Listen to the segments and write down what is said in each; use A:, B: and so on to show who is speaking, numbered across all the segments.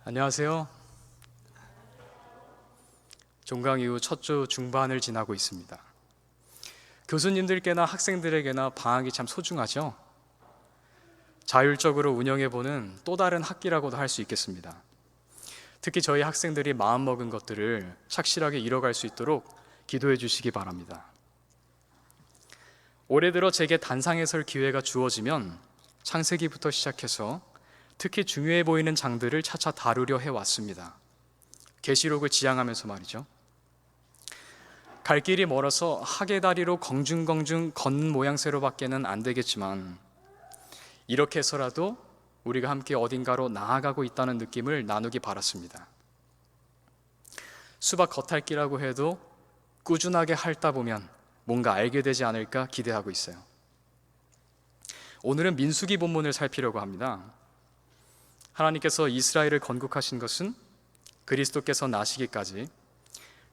A: 안녕하세요. 종강 이후 첫 주 중반을 지나고 있습니다. 교수님들께나 학생들에게나 방학이 참 소중하죠. 자율적으로 운영해보는 또 다른 학기라고도 할 수 있겠습니다. 특히 저희 학생들이 마음먹은 것들을 착실하게 이뤄갈 수 있도록 기도해 주시기 바랍니다. 올해 들어 제게 단상에 설 기회가 주어지면 창세기부터 시작해서 특히 중요해 보이는 장들을 차차 다루려 해왔습니다. 계시록을 지향하면서 말이죠. 갈 길이 멀어서 학의 다리로 공중공중 걷는 모양새로밖에는 안 되겠지만 이렇게 해서라도 우리가 함께 어딘가로 나아가고 있다는 느낌을 나누기 바랐습니다. 수박 겉핥기라고 해도 꾸준하게 핥다 보면 뭔가 알게 되지 않을까 기대하고 있어요. 오늘은 민수기 본문을 살피려고 합니다. 하나님께서 이스라엘을 건국하신 것은 그리스도께서 나시기까지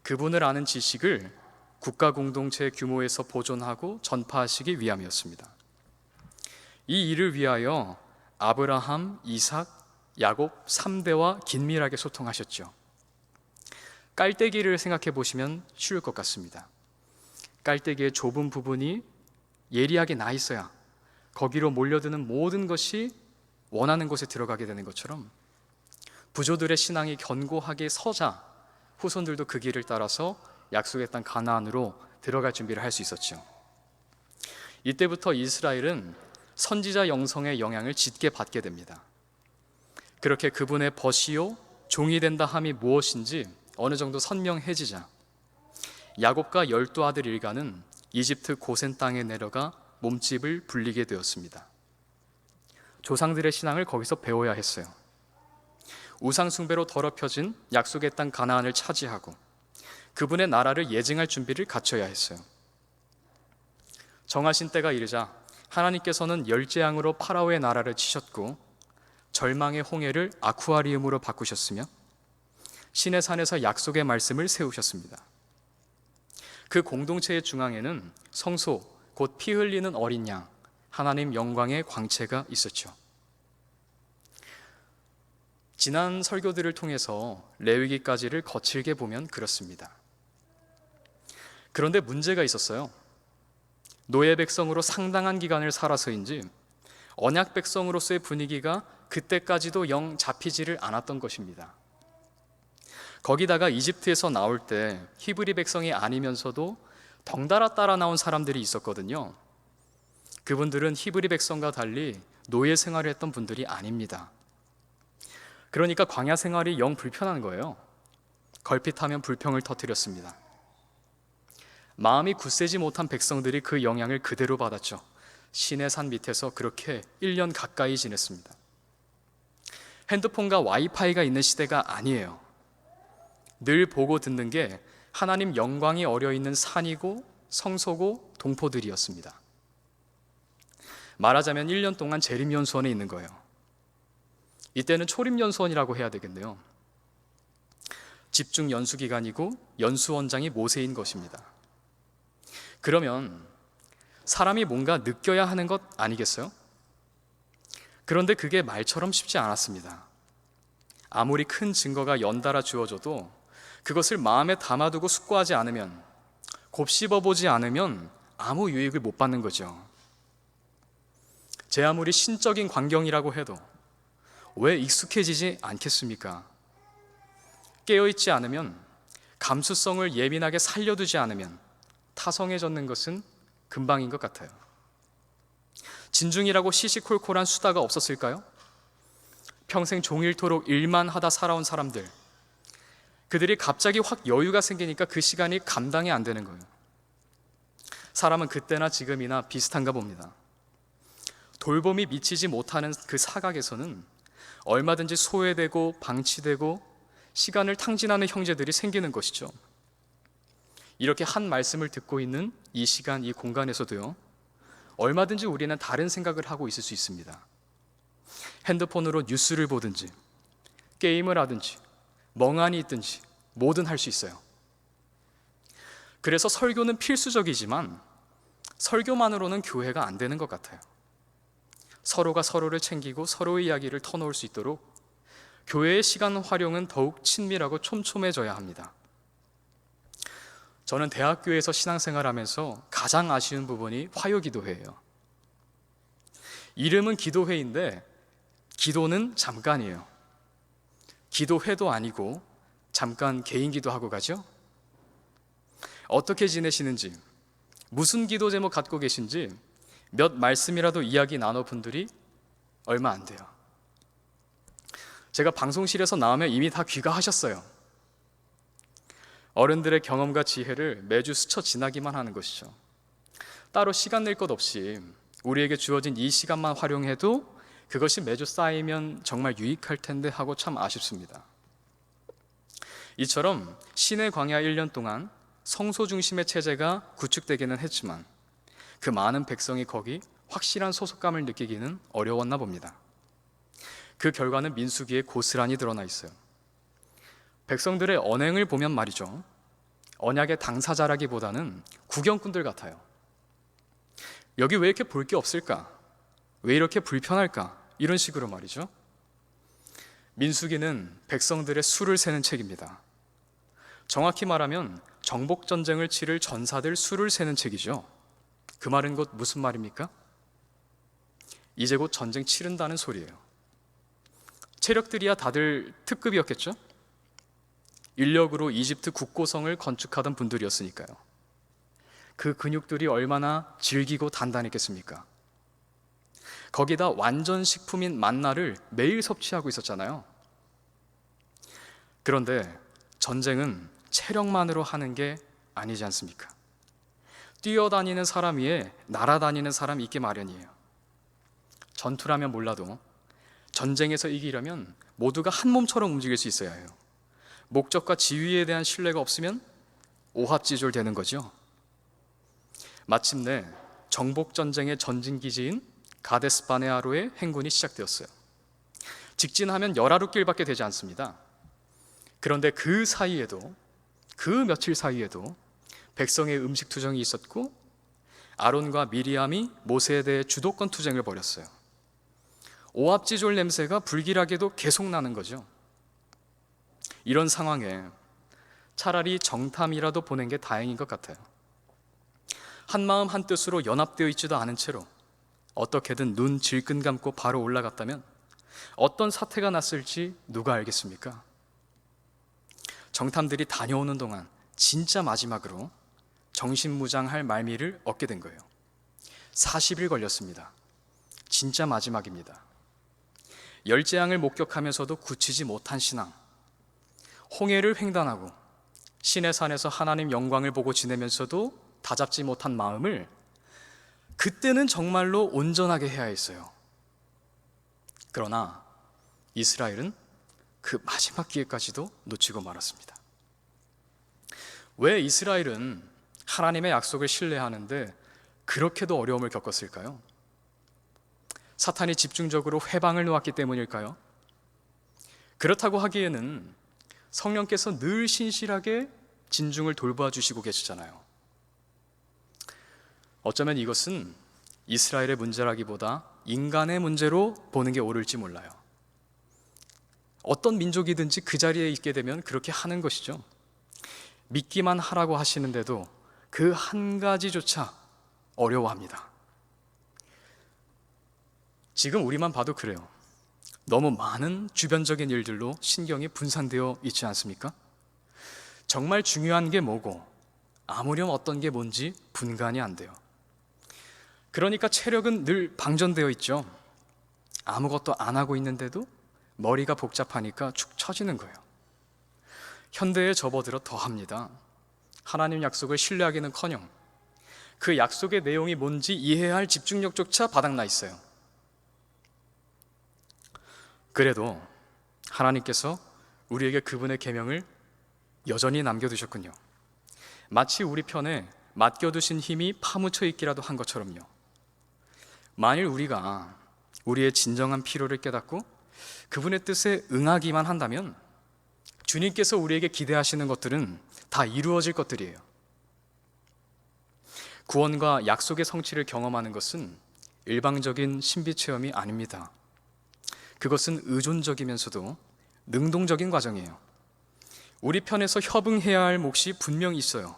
A: 그분을 아는 지식을 국가 공동체 규모에서 보존하고 전파하시기 위함이었습니다. 이 일을 위하여 아브라함, 이삭, 야곱 3대와 긴밀하게 소통하셨죠. 깔때기를 생각해 보시면 쉬울 것 같습니다. 깔때기의 좁은 부분이 예리하게 나 있어야 거기로 몰려드는 모든 것이 원하는 곳에 들어가게 되는 것처럼 부조들의 신앙이 견고하게 서자 후손들도 그 길을 따라서 약속의 땅 가나안으로 들어갈 준비를 할 수 있었죠. 이때부터 이스라엘은 선지자 영성의 영향을 짙게 받게 됩니다. 그렇게 그분의 벗이요 종이 된다 함이 무엇인지 어느 정도 선명해지자 야곱과 12아들 일가는 이집트 고센 땅에 내려가 몸집을 불리게 되었습니다. 조상들의 신앙을 거기서 배워야 했어요. 우상 숭배로 더럽혀진 약속의 땅 가나안을 차지하고 그분의 나라를 예증할 준비를 갖춰야 했어요. 정하신 때가 이르자 하나님께서는 열재앙으로 파라오의 나라를 치셨고 절망의 홍해를 아쿠아리움으로 바꾸셨으며 시내 산에서 약속의 말씀을 세우셨습니다. 그 공동체의 중앙에는 성소, 곧 피 흘리는 어린 양, 하나님 영광의 광채가 있었죠. 지난 설교들을 통해서 레위기까지를 거칠게 보면 그렇습니다. 그런데 문제가 있었어요. 노예 백성으로 상당한 기간을 살아서인지 언약 백성으로서의 분위기가 그때까지도 영 잡히지를 않았던 것입니다. 거기다가 이집트에서 나올 때 히브리 백성이 아니면서도 덩달아 따라 나온 사람들이 있었거든요. 그분들은 히브리 백성과 달리 노예 생활을 했던 분들이 아닙니다. 그러니까 광야 생활이 영 불편한 거예요. 걸핏하면 불평을 터뜨렸습니다. 마음이 굳세지 못한 백성들이 그 영향을 그대로 받았죠. 시내산 밑에서 그렇게 1년 가까이 지냈습니다. 핸드폰과 와이파이가 있는 시대가 아니에요. 늘 보고 듣는 게 하나님 영광이 어려있는 산이고 성소고 동포들이었습니다. 말하자면 1년 동안 재림연수원에 있는 거예요. 이때는 초림연수원이라고 해야 되겠네요. 집중 연수기간이고 연수원장이 모세인 것입니다. 그러면 사람이 뭔가 느껴야 하는 것 아니겠어요? 그런데 그게 말처럼 쉽지 않았습니다. 아무리 큰 증거가 연달아 주어져도 그것을 마음에 담아두고 숙고하지 않으면, 곱씹어보지 않으면 아무 유익을 못 받는 거죠. 제 아무리 신적인 광경이라고 해도 왜 익숙해지지 않겠습니까? 깨어있지 않으면, 감수성을 예민하게 살려두지 않으면 타성해졌는 것은 금방인 것 같아요. 진중이라고 시시콜콜한 수다가 없었을까요? 평생 종일토록 일만 하다 살아온 사람들, 그들이 갑자기 확 여유가 생기니까 그 시간이 감당이 안 되는 거예요. 사람은 그때나 지금이나 비슷한가 봅니다. 돌봄이 미치지 못하는 그 사각에서는 얼마든지 소외되고 방치되고 시간을 탕진하는 형제들이 생기는 것이죠. 이렇게 한 말씀을 듣고 있는 이 시간, 이 공간에서도요, 얼마든지 우리는 다른 생각을 하고 있을 수 있습니다. 핸드폰으로 뉴스를 보든지 게임을 하든지 멍하니 있든지 뭐든 할 수 있어요. 그래서 설교는 필수적이지만 설교만으로는 교회가 안 되는 것 같아요. 서로가 서로를 챙기고 서로의 이야기를 터놓을 수 있도록 교회의 시간 활용은 더욱 친밀하고 촘촘해져야 합니다. 저는 대학교에서 신앙생활하면서 가장 아쉬운 부분이 화요기도회예요. 이름은 기도회인데 기도는 잠깐이에요. 기도회도 아니고 잠깐 개인 기도하고 가죠? 어떻게 지내시는지, 무슨 기도 제목 갖고 계신지 몇 말씀이라도 이야기 나눠본 분들이 얼마 안 돼요. 제가 방송실에서 나오면 이미 다 귀가하셨어요. 어른들의 경험과 지혜를 매주 스쳐 지나기만 하는 것이죠. 따로 시간 낼 것 없이 우리에게 주어진 이 시간만 활용해도 그것이 매주 쌓이면 정말 유익할 텐데 하고 참 아쉽습니다. 이처럼 신의 광야 1년 동안 성소 중심의 체제가 구축되기는 했지만 그 많은 백성이 거기 확실한 소속감을 느끼기는 어려웠나 봅니다. 그 결과는 민수기에 고스란히 드러나 있어요. 백성들의 언행을 보면 말이죠, 언약의 당사자라기보다는 구경꾼들 같아요. 여기 왜 이렇게 볼 게 없을까? 왜 이렇게 불편할까? 이런 식으로 말이죠. 민수기는 백성들의 수를 세는 책입니다. 정확히 말하면 정복전쟁을 치를 전사들 수를 세는 책이죠. 그 말은 곧 무슨 말입니까? 이제 곧 전쟁 치른다는 소리예요. 체력들이야 다들 특급이었겠죠? 인력으로 이집트 국고성을 건축하던 분들이었으니까요. 그 근육들이 얼마나 질기고 단단했겠습니까? 거기다 완전 식품인 만나를 매일 섭취하고 있었잖아요. 그런데 전쟁은 체력만으로 하는 게 아니지 않습니까? 뛰어다니는 사람 위에 날아다니는 사람 있기 마련이에요. 전투라면 몰라도 전쟁에서 이기려면 모두가 한 몸처럼 움직일 수 있어야 해요. 목적과 지위에 대한 신뢰가 없으면 오합지졸 되는 거죠. 마침내 정복전쟁의 전진기지인 가데스 바네아로의 행군이 시작되었어요. 직진하면 열하루길밖에 되지 않습니다. 그런데 그 사이에도, 그 며칠 사이에도 백성의 음식 투정이 있었고 아론과 미리암이 모세에 대해 주도권 투쟁을 벌였어요. 오합지졸 냄새가 불길하게도 계속 나는 거죠. 이런 상황에 차라리 정탐이라도 보낸 게 다행인 것 같아요. 한마음 한뜻으로 연합되어 있지도 않은 채로 어떻게든 눈 질끈 감고 바로 올라갔다면 어떤 사태가 났을지 누가 알겠습니까? 정탐들이 다녀오는 동안 진짜 마지막으로 정신무장할 말미를 얻게 된 거예요. 40일 걸렸습니다. 진짜 마지막입니다. 열재앙을 목격하면서도 굳히지 못한 신앙, 홍해를 횡단하고 신의 산에서 하나님 영광을 보고 지내면서도 다잡지 못한 마음을 그때는 정말로 온전하게 해야 했어요. 그러나 이스라엘은 그 마지막 기회까지도 놓치고 말았습니다. 왜 이스라엘은 하나님의 약속을 신뢰하는데 그렇게도 어려움을 겪었을까요? 사탄이 집중적으로 회방을 놓았기 때문일까요? 그렇다고 하기에는 성령께서 늘 신실하게 진중을 돌봐 주시고 계시잖아요. 어쩌면 이것은 이스라엘의 문제라기보다 인간의 문제로 보는 게 옳을지 몰라요. 어떤 민족이든지 그 자리에 있게 되면 그렇게 하는 것이죠. 믿기만 하라고 하시는데도 그 한 가지조차 어려워합니다. 지금 우리만 봐도 그래요. 너무 많은 주변적인 일들로 신경이 분산되어 있지 않습니까? 정말 중요한 게 뭐고 아무렴 어떤 게 뭔지 분간이 안 돼요. 그러니까 체력은 늘 방전되어 있죠. 아무것도 안 하고 있는데도 머리가 복잡하니까 축 처지는 거예요. 현대에 접어들어 더합니다. 하나님 약속을 신뢰하기는커녕 그 약속의 내용이 뭔지 이해해야 할 집중력조차 바닥나 있어요. 그래도 하나님께서 우리에게 그분의 계명을 여전히 남겨두셨군요. 마치 우리 편에 맡겨두신 힘이 파묻혀 있기라도 한 것처럼요. 만일 우리가 우리의 진정한 필요를 깨닫고 그분의 뜻에 응하기만 한다면 주님께서 우리에게 기대하시는 것들은 다 이루어질 것들이에요. 구원과 약속의 성취를 경험하는 것은 일방적인 신비 체험이 아닙니다. 그것은 의존적이면서도 능동적인 과정이에요. 우리 편에서 협응해야 할 몫이 분명히 있어요.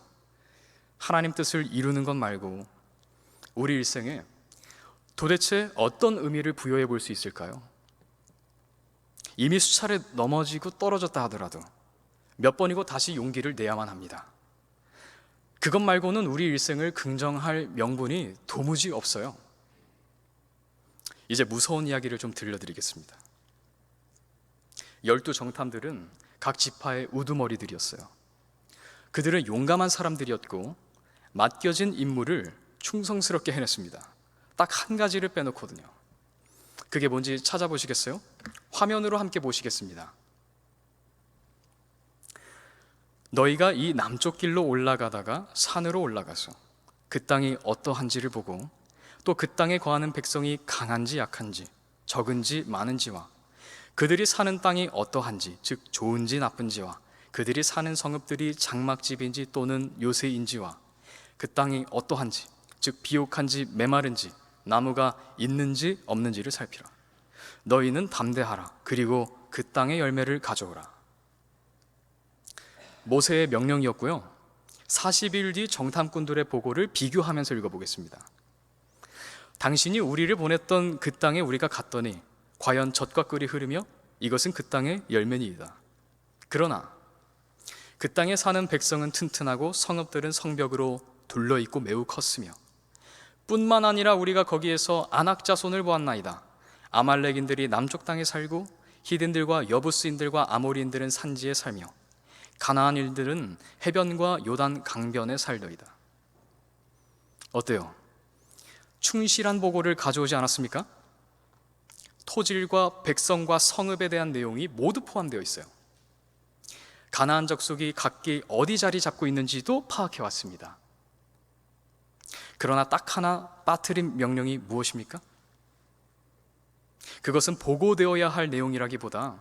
A: 하나님 뜻을 이루는 것 말고 우리 일생에 도대체 어떤 의미를 부여해 볼 수 있을까요? 이미 수차례 넘어지고 떨어졌다 하더라도 몇 번이고 다시 용기를 내야만 합니다. 그것 말고는 우리 일생을 긍정할 명분이 도무지 없어요. 이제 무서운 이야기를 좀 들려드리겠습니다. 12 정탐들은 각 지파의 우두머리들이었어요. 그들은 용감한 사람들이었고 맡겨진 임무를 충성스럽게 해냈습니다. 딱 한 가지를 빼놓거든요. 그게 뭔지 찾아보시겠어요? 화면으로 함께 보시겠습니다. 너희가 이 남쪽 길로 올라가다가 산으로 올라가서 그 땅이 어떠한지를 보고 또 그 땅에 거하는 백성이 강한지 약한지 적은지 많은지와 그들이 사는 땅이 어떠한지 즉 좋은지 나쁜지와 그들이 사는 성읍들이 장막집인지 또는 요새인지와 그 땅이 어떠한지 즉 비옥한지 메마른지 나무가 있는지 없는지를 살피라. 너희는 담대하라. 그리고 그 땅의 열매를 가져오라. 모세의 명령이었고요. 40일 뒤 정탐꾼들의 보고를 비교하면서 읽어보겠습니다. 당신이 우리를 보냈던 그 땅에 우리가 갔더니 과연 젖과 꿀이 흐르며 이것은 그 땅의 열매니이다. 그러나 그 땅에 사는 백성은 튼튼하고 성읍들은 성벽으로 둘러있고 매우 컸으며 뿐만 아니라 우리가 거기에서 아낙 자손을 보았나이다. 아말렉인들이 남쪽 땅에 살고 히든들과 여부스인들과 아모리인들은 산지에 살며 가나안인들은 해변과 요단 강변에 살더이다. 어때요? 충실한 보고를 가져오지 않았습니까? 토질과 백성과 성읍에 대한 내용이 모두 포함되어 있어요. 가나안 족속이 각기 어디 자리 잡고 있는지도 파악해 왔습니다. 그러나 딱 하나 빠뜨린 명령이 무엇입니까? 그것은 보고되어야 할 내용이라기보다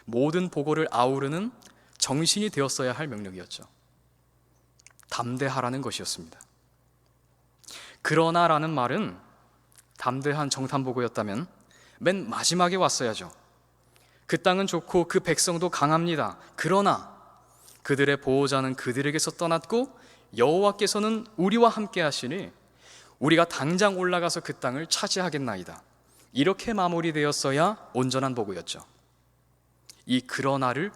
A: 모든 보고를 아우르는 정신이 되었어야 할 명령이었죠. 담대하라는 것이었습니다. 그러나라는 말은 담대한 정탐보고였다면 맨 마지막에 왔어야죠. 그 땅은 좋고 그 백성도 강합니다. 그러나 그들의 보호자는 그들에게서 떠났고 여호와께서는 우리와 함께 하시니 우리가 당장 올라가서 그 땅을 차지하겠나이다. 이렇게 마무리되었어야 온전한 보고였죠. 이 그러나를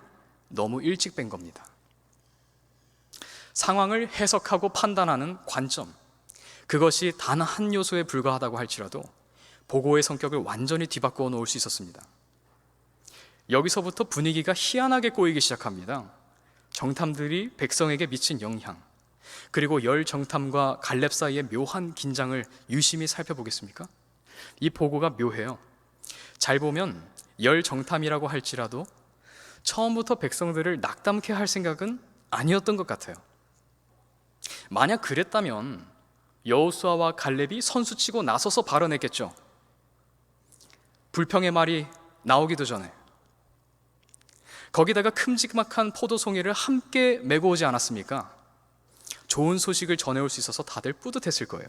A: 너무 일찍 뺀 겁니다. 상황을 해석하고 판단하는 관점, 그것이 단 한 요소에 불과하다고 할지라도 보고의 성격을 완전히 뒤바꾸어 놓을 수 있었습니다. 여기서부터 분위기가 희한하게 꼬이기 시작합니다. 정탐들이 백성에게 미친 영향, 그리고 열 정탐과 갈렙 사이의 묘한 긴장을 유심히 살펴보겠습니까? 이 보고가 묘해요. 잘 보면 열 정탐이라고 할지라도 처음부터 백성들을 낙담케 할 생각은 아니었던 것 같아요. 만약 그랬다면 여호수아와 갈렙이 선수치고 나서서 발언했겠죠. 불평의 말이 나오기도 전에. 거기다가 큼직막한 포도송이를 함께 메고 오지 않았습니까? 좋은 소식을 전해올 수 있어서 다들 뿌듯했을 거예요.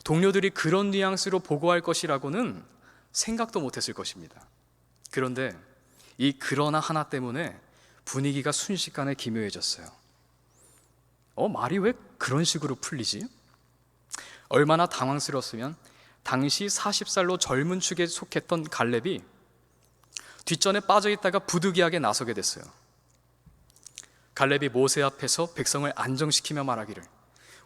A: 동료들이 그런 뉘앙스로 보고할 것이라고는 생각도 못했을 것입니다. 그런데 이 그러나 하나 때문에 분위기가 순식간에 기묘해졌어요. 말이 왜 그런 식으로 풀리지? 얼마나 당황스러웠으면 당시 40살로 젊은 축에 속했던 갈렙이 뒷전에 빠져있다가 부득이하게 나서게 됐어요. 갈렙이 모세 앞에서 백성을 안정시키며 말하기를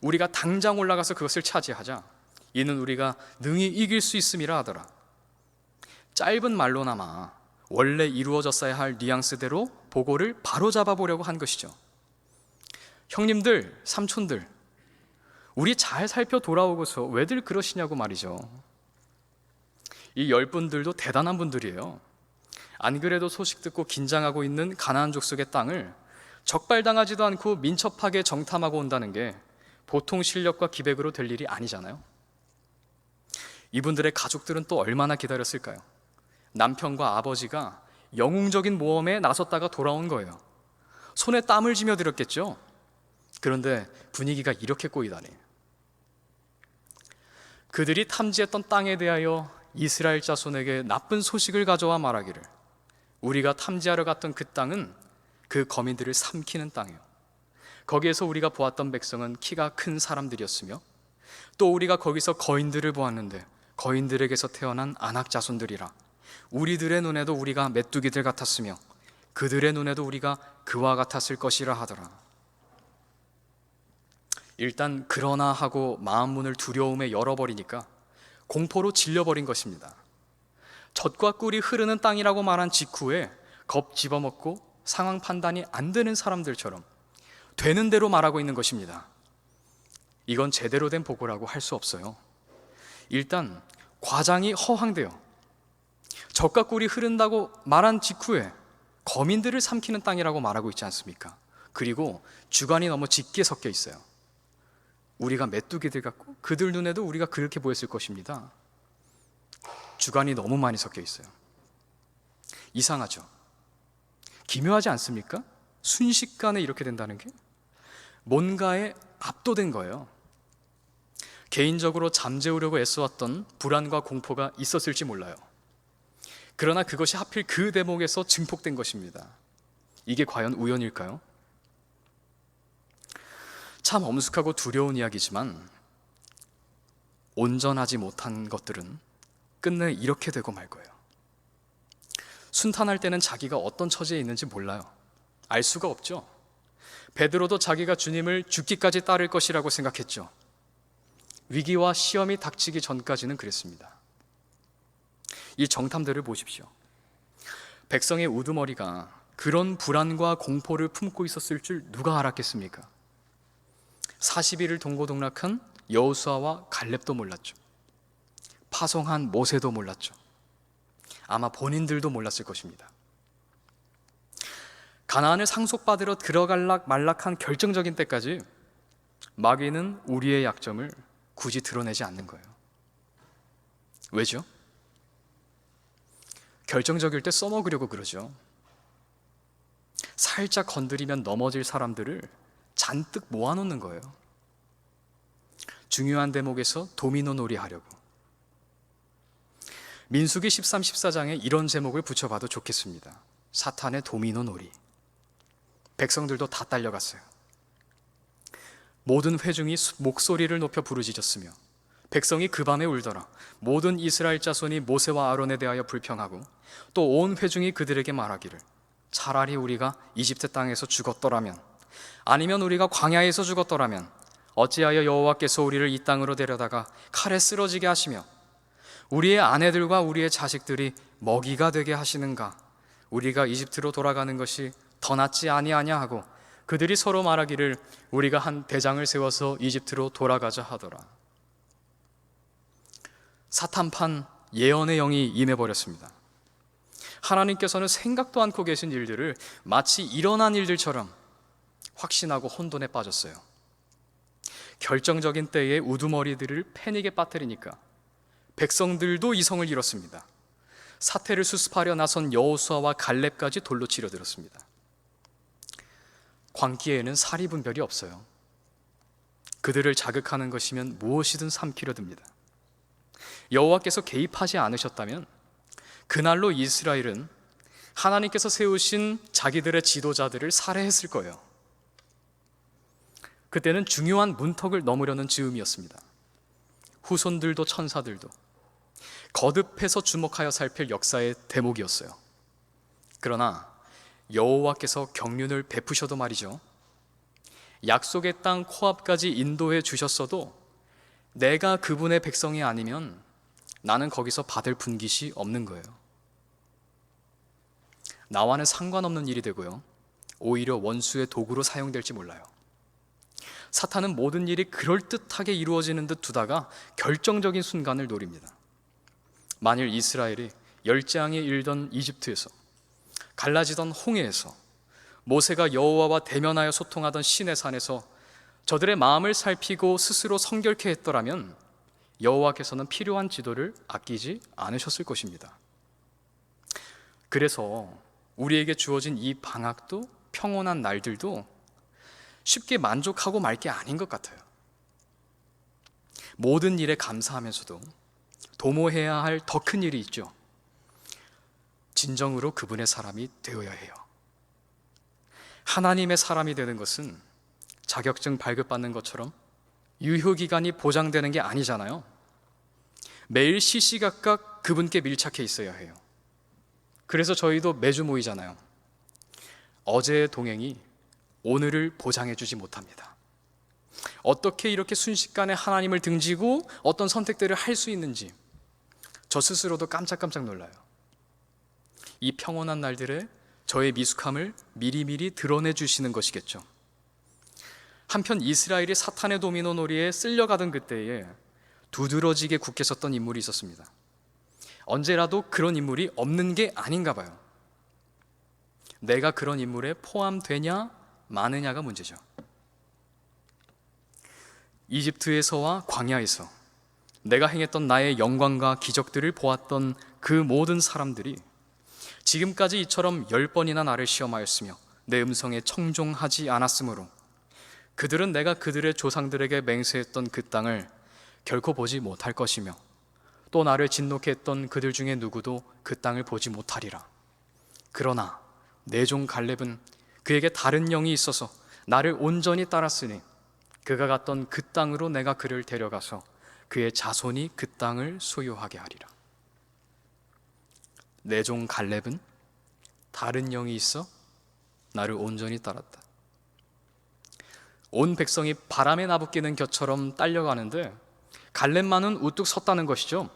A: 우리가 당장 올라가서 그것을 차지하자. 이는 우리가 능히 이길 수 있음이라 하더라. 짧은 말로나마 원래 이루어졌어야 할 뉘앙스대로 보고를 바로잡아 보려고 한 것이죠. 형님들, 삼촌들, 우리 잘 살펴 돌아오고서 왜들 그러시냐고 말이죠. 이 10분들도 대단한 분들이에요. 안 그래도 소식 듣고 긴장하고 있는 가나안 족속의 땅을 적발당하지도 않고 민첩하게 정탐하고 온다는 게 보통 실력과 기백으로 될 일이 아니잖아요. 이분들의 가족들은 또 얼마나 기다렸을까요? 남편과 아버지가 영웅적인 모험에 나섰다가 돌아온 거예요. 손에 땀을 쥐며 들었겠죠. 그런데 분위기가 이렇게 꼬이다니. 그들이 탐지했던 땅에 대하여 이스라엘 자손에게 나쁜 소식을 가져와 말하기를 우리가 탐지하러 갔던 그 땅은 그 거민들을 삼키는 땅이에요. 거기에서 우리가 보았던 백성은 키가 큰 사람들이었으며, 또 우리가 거기서 거인들을 보았는데 거인들에게서 태어난 안악 자손들이라 우리들의 눈에도 우리가 메뚜기들 같았으며 그들의 눈에도 우리가 그와 같았을 것이라 하더라. 일단 그러나 하고 마음 문을 두려움에 열어버리니까 공포로 질려버린 것입니다. 젖과 꿀이 흐르는 땅이라고 말한 직후에 겁 집어먹고 상황 판단이 안 되는 사람들처럼 되는 대로 말하고 있는 것입니다. 이건 제대로 된 보고라고 할 수 없어요. 일단 과장이 허황돼요. 젖과 꿀이 흐른다고 말한 직후에 거민들을 삼키는 땅이라고 말하고 있지 않습니까? 그리고 주관이 너무 짙게 섞여 있어요. 우리가 메뚜기들 같고 그들 눈에도 우리가 그렇게 보였을 것입니다. 주관이 너무 많이 섞여 있어요. 이상하죠? 기묘하지 않습니까? 순식간에 이렇게 된다는 게 뭔가에 압도된 거예요. 개인적으로 잠재우려고 애써왔던 불안과 공포가 있었을지 몰라요. 그러나 그것이 하필 그 대목에서 증폭된 것입니다. 이게 과연 우연일까요? 참 엄숙하고 두려운 이야기지만 온전하지 못한 것들은 끝내 이렇게 되고 말 거예요. 순탄할 때는 자기가 어떤 처지에 있는지 몰라요. 알 수가 없죠. 베드로도 자기가 주님을 죽기까지 따를 것이라고 생각했죠. 위기와 시험이 닥치기 전까지는 그랬습니다. 이 정탐들을 보십시오. 백성의 우두머리가 그런 불안과 공포를 품고 있었을 줄 누가 알았겠습니까? 40일을 동고동락한 여호수아와 갈렙도 몰랐죠. 파송한 모세도 몰랐죠. 아마 본인들도 몰랐을 것입니다. 가나안을 상속받으러 들어갈락 말락한 결정적인 때까지 마귀는 우리의 약점을 굳이 드러내지 않는 거예요. 왜죠? 결정적일 때 써먹으려고 그러죠. 살짝 건드리면 넘어질 사람들을 잔뜩 모아놓는 거예요. 중요한 대목에서 도미노 놀이 하려고. 민수기 13, 14장에 이런 제목을 붙여봐도 좋겠습니다. 사탄의 도미노 놀이. 백성들도 다 딸려갔어요. 모든 회중이 목소리를 높여 부르짖었으며 백성이 그 밤에 울더라. 모든 이스라엘 자손이 모세와 아론에 대하여 불평하고 또 온 회중이 그들에게 말하기를 차라리 우리가 이집트 땅에서 죽었더라면 아니면 우리가 광야에서 죽었더라면 어찌하여 여호와께서 우리를 이 땅으로 데려다가 칼에 쓰러지게 하시며 우리의 아내들과 우리의 자식들이 먹이가 되게 하시는가? 우리가 이집트로 돌아가는 것이 더 낫지 아니하냐 하고 그들이 서로 말하기를 우리가 한 대장을 세워서 이집트로 돌아가자 하더라. 사탄판 예언의 영이 임해버렸습니다. 하나님께서는 생각도 않고 계신 일들을 마치 일어난 일들처럼 확신하고 혼돈에 빠졌어요. 결정적인 때에 우두머리들을 패닉에 빠뜨리니까 백성들도 이성을 잃었습니다. 사태를 수습하려 나선 여호수아와 갈렙까지 돌로 치려들었습니다. 광기에는 사리분별이 없어요. 그들을 자극하는 것이면 무엇이든 삼키려 듭니다. 여호와께서 개입하지 않으셨다면 그날로 이스라엘은 하나님께서 세우신 자기들의 지도자들을 살해했을 거예요. 그때는 중요한 문턱을 넘으려는 즈음이었습니다. 후손들도 천사들도 거듭해서 주목하여 살필 역사의 대목이었어요. 그러나 여호와께서 경륜을 베푸셔도 말이죠, 약속의 땅 코앞까지 인도해 주셨어도 내가 그분의 백성이 아니면 나는 거기서 받을 분깃이 없는 거예요. 나와는 상관없는 일이 되고요, 오히려 원수의 도구로 사용될지 몰라요. 사탄은 모든 일이 그럴듯하게 이루어지는 듯 두다가 결정적인 순간을 노립니다. 만일 이스라엘이 열장에 일던 이집트에서, 갈라지던 홍해에서, 모세가 여호와와 대면하여 소통하던 시내산에서 저들의 마음을 살피고 스스로 성결케 했더라면 여호와께서는 필요한 지도를 아끼지 않으셨을 것입니다. 그래서 우리에게 주어진 이 방학도 평온한 날들도 쉽게 만족하고 말 게 아닌 것 같아요. 모든 일에 감사하면서도 도모해야 할 더 큰 일이 있죠. 진정으로 그분의 사람이 되어야 해요. 하나님의 사람이 되는 것은 자격증 발급받는 것처럼 유효기간이 보장되는 게 아니잖아요. 매일 시시각각 그분께 밀착해 있어야 해요. 그래서 저희도 매주 모이잖아요. 어제의 동행이 오늘을 보장해 주지 못합니다. 어떻게 이렇게 순식간에 하나님을 등지고 어떤 선택들을 할 수 있는지 저 스스로도 깜짝깜짝 놀라요. 이 평온한 날들에 저의 미숙함을 미리미리 드러내 주시는 것이겠죠. 한편 이스라엘이 사탄의 도미노 놀이에 쓸려가던 그때에 두드러지게 굳게 섰던 인물이 있었습니다. 언제라도 그런 인물이 없는 게 아닌가 봐요. 내가 그런 인물에 포함되냐 마느냐가 문제죠. 이집트에서와 광야에서 내가 행했던 나의 영광과 기적들을 보았던 그 모든 사람들이 지금까지 이처럼 10번이나 나를 시험하였으며 내 음성에 청종하지 않았으므로 그들은 내가 그들의 조상들에게 맹세했던 그 땅을 결코 보지 못할 것이며 또 나를 진노케 했던 그들 중에 누구도 그 땅을 보지 못하리라. 그러나 내 종 갈렙은 그에게 다른 영이 있어서 나를 온전히 따랐으니 그가 갔던 그 땅으로 내가 그를 데려가서 그의 자손이 그 땅을 소유하게 하리라. 내 종 갈렙은 다른 영이 있어 나를 온전히 따랐다. 온 백성이 바람에 나부끼는 겨처럼 딸려가는데 갈렙만은 우뚝 섰다는 것이죠.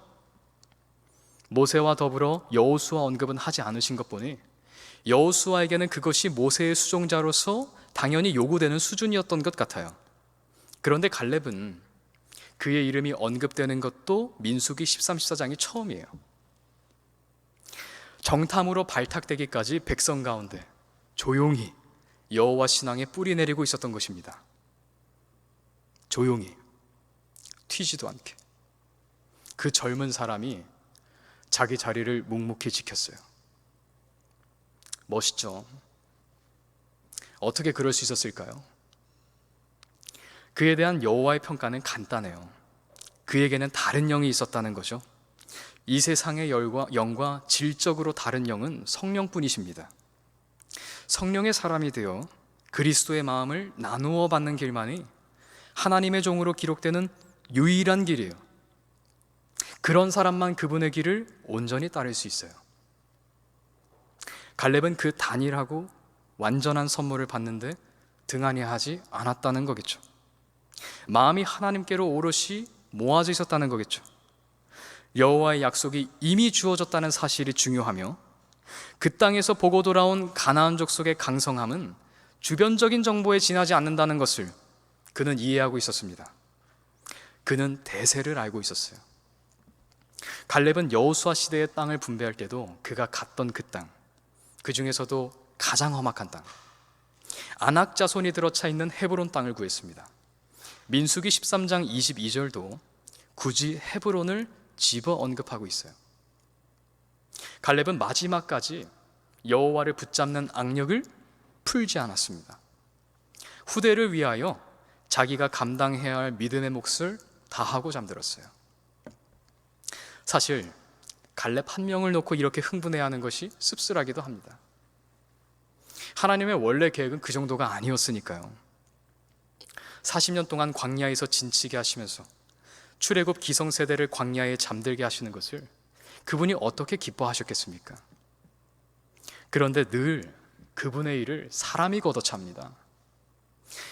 A: 모세와 더불어 여호수아 언급은 하지 않으신 것 보니 여호수아에게는 그것이 모세의 수종자로서 당연히 요구되는 수준이었던 것 같아요. 그런데 갈렙은 그의 이름이 언급되는 것도 민수기 13, 14장이 처음이에요. 정탐으로 발탁되기까지 백성 가운데 조용히 여호와 신앙에 뿌리 내리고 있었던 것입니다. 조용히, 튀지도 않게 그 젊은 사람이 자기 자리를 묵묵히 지켰어요. 멋있죠? 어떻게 그럴 수 있었을까요? 그에 대한 여호와의 평가는 간단해요. 그에게는 다른 영이 있었다는 거죠. 이 세상의 영과 질적으로 다른 영은 성령뿐이십니다. 성령의 사람이 되어 그리스도의 마음을 나누어 받는 길만이 하나님의 종으로 기록되는 유일한 길이에요. 그런 사람만 그분의 길을 온전히 따를 수 있어요. 갈렙은 그 단일하고 완전한 선물을 받는데 등한히하지 않았다는 거겠죠. 마음이 하나님께로 오롯이 모아져 있었다는 거겠죠. 여호와의 약속이 이미 주어졌다는 사실이 중요하며 그 땅에서 보고 돌아온 가나안 족속의 강성함은 주변적인 정보에 지나지 않는다는 것을 그는 이해하고 있었습니다. 그는 대세를 알고 있었어요. 갈렙은 여호수아 시대의 땅을 분배할 때도 그가 갔던 그 땅, 그 중에서도 가장 험악한 땅, 아낙 자손이 들어차 있는 헤브론 땅을 구했습니다. 민수기 13장 22절도 굳이 헤브론을 집어 언급하고 있어요. 갈렙은 마지막까지 여호와를 붙잡는 악력을 풀지 않았습니다. 후대를 위하여 자기가 감당해야 할 믿음의 몫을 다하고 잠들었어요. 사실 갈렙 한 명을 놓고 이렇게 흥분해하는 것이 씁쓸하기도 합니다. 하나님의 원래 계획은 그 정도가 아니었으니까요. 40년 동안 광야에서 진치게 하시면서 출애굽 기성세대를 광야에 잠들게 하시는 것을 그분이 어떻게 기뻐하셨겠습니까? 그런데 늘 그분의 일을 사람이 걷어찹니다.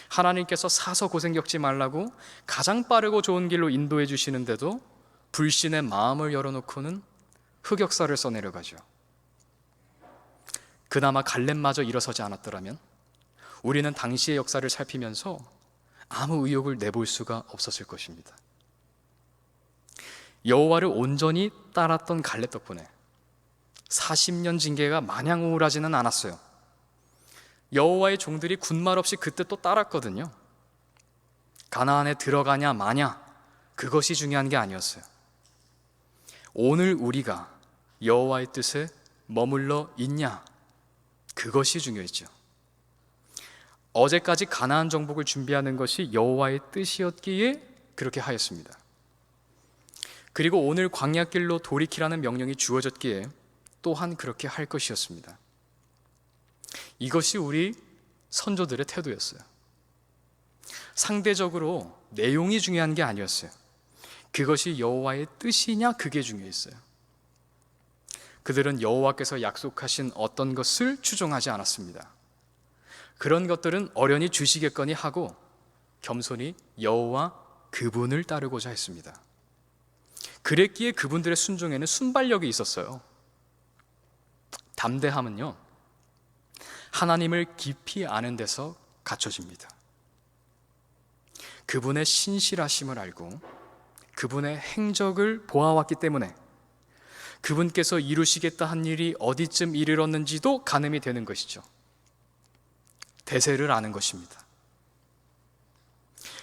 A: 하나님께서 사서 고생 겪지 말라고 가장 빠르고 좋은 길로 인도해 주시는데도 불신의 마음을 열어놓고는 흑역사를 써내려가죠. 그나마 갈렙마저 일어서지 않았더라면 우리는 당시의 역사를 살피면서 아무 의욕을 내볼 수가 없었을 것입니다. 여호와를 온전히 따랐던 갈렙 덕분에 40년 징계가 마냥 우울하지는 않았어요. 여호와의 종들이 군말 없이 그때 또 따랐거든요. 가나안에 들어가냐 마냐 그것이 중요한 게 아니었어요. 오늘 우리가 여호와의 뜻에 머물러 있냐 그것이 중요했죠. 어제까지 가나안 정복을 준비하는 것이 여호와의 뜻이었기에 그렇게 하였습니다. 그리고 오늘 광야길로 돌이키라는 명령이 주어졌기에 또한 그렇게 할 것이었습니다. 이것이 우리 선조들의 태도였어요. 상대적으로 내용이 중요한 게 아니었어요. 그것이 여호와의 뜻이냐, 그게 중요했어요. 그들은 여호와께서 약속하신 어떤 것을 추종하지 않았습니다. 그런 것들은 어련히 주시겠거니 하고 겸손히 여호와 그분을 따르고자 했습니다. 그랬기에 그분들의 순종에는 순발력이 있었어요. 담대함은요, 하나님을 깊이 아는 데서 갖춰집니다. 그분의 신실하심을 알고 그분의 행적을 보아왔기 때문에 그분께서 이루시겠다 한 일이 어디쯤 이르렀는지도 가늠이 되는 것이죠. 대세를 아는 것입니다.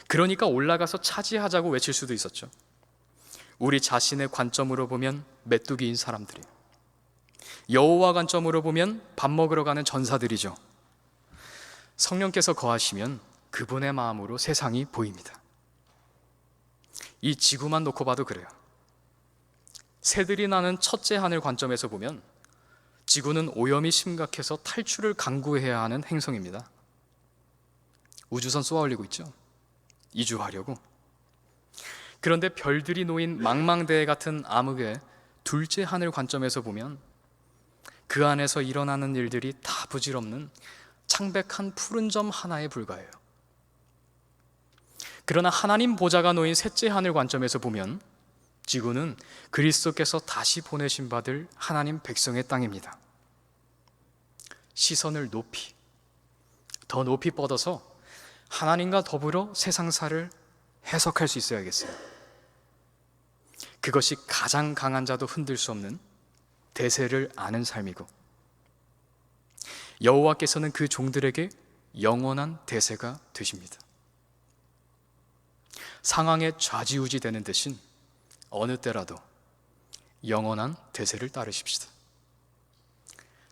A: 그러니까 올라가서 차지하자고 외칠 수도 있었죠. 우리 자신의 관점으로 보면 메뚜기인 사람들이, 여호와 관점으로 보면 밥 먹으러 가는 전사들이죠. 성령께서 거하시면 그분의 마음으로 세상이 보입니다. 이 지구만 놓고 봐도 그래요. 새들이 나는 첫째 하늘 관점에서 보면 지구는 오염이 심각해서 탈출을 강구해야 하는 행성입니다. 우주선 쏘아 올리고 있죠. 이주하려고. 그런데 별들이 놓인 망망대해 같은 암흑의 둘째 하늘 관점에서 보면 그 안에서 일어나는 일들이 다 부질없는 창백한 푸른 점 하나에 불과해요. 그러나 하나님 보좌가 놓인 셋째 하늘 관점에서 보면 지구는 그리스도께서 다시 보내신 받을 하나님 백성의 땅입니다. 시선을 높이, 더 높이 뻗어서 하나님과 더불어 세상사를 해석할 수 있어야겠어요. 그것이 가장 강한 자도 흔들 수 없는 대세를 아는 삶이고, 여호와께서는 그 종들에게 영원한 대세가 되십니다. 상황에 좌지우지 되는 대신 어느 때라도 영원한 대세를 따르십시다.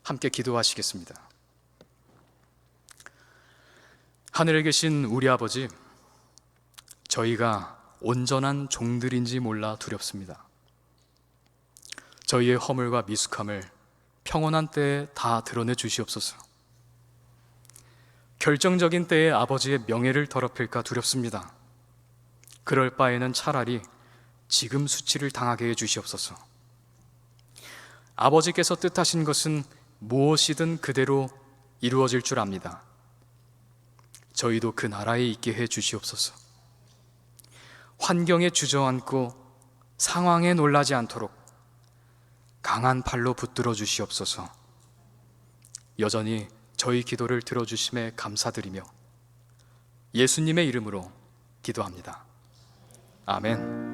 A: 함께 기도하시겠습니다. 하늘에 계신 우리 아버지, 저희가 온전한 종들인지 몰라 두렵습니다. 저희의 허물과 미숙함을 평온한 때에 다 드러내 주시옵소서. 결정적인 때에 아버지의 명예를 더럽힐까 두렵습니다. 그럴 바에는 차라리 지금 수치를 당하게 해 주시옵소서. 아버지께서 뜻하신 것은 무엇이든 그대로 이루어질 줄 압니다. 저희도 그 나라에 있게 해 주시옵소서. 환경에 주저앉고 상황에 놀라지 않도록 강한 팔로 붙들어 주시옵소서. 여전히 저희 기도를 들어주심에 감사드리며 예수님의 이름으로 기도합니다. 아멘.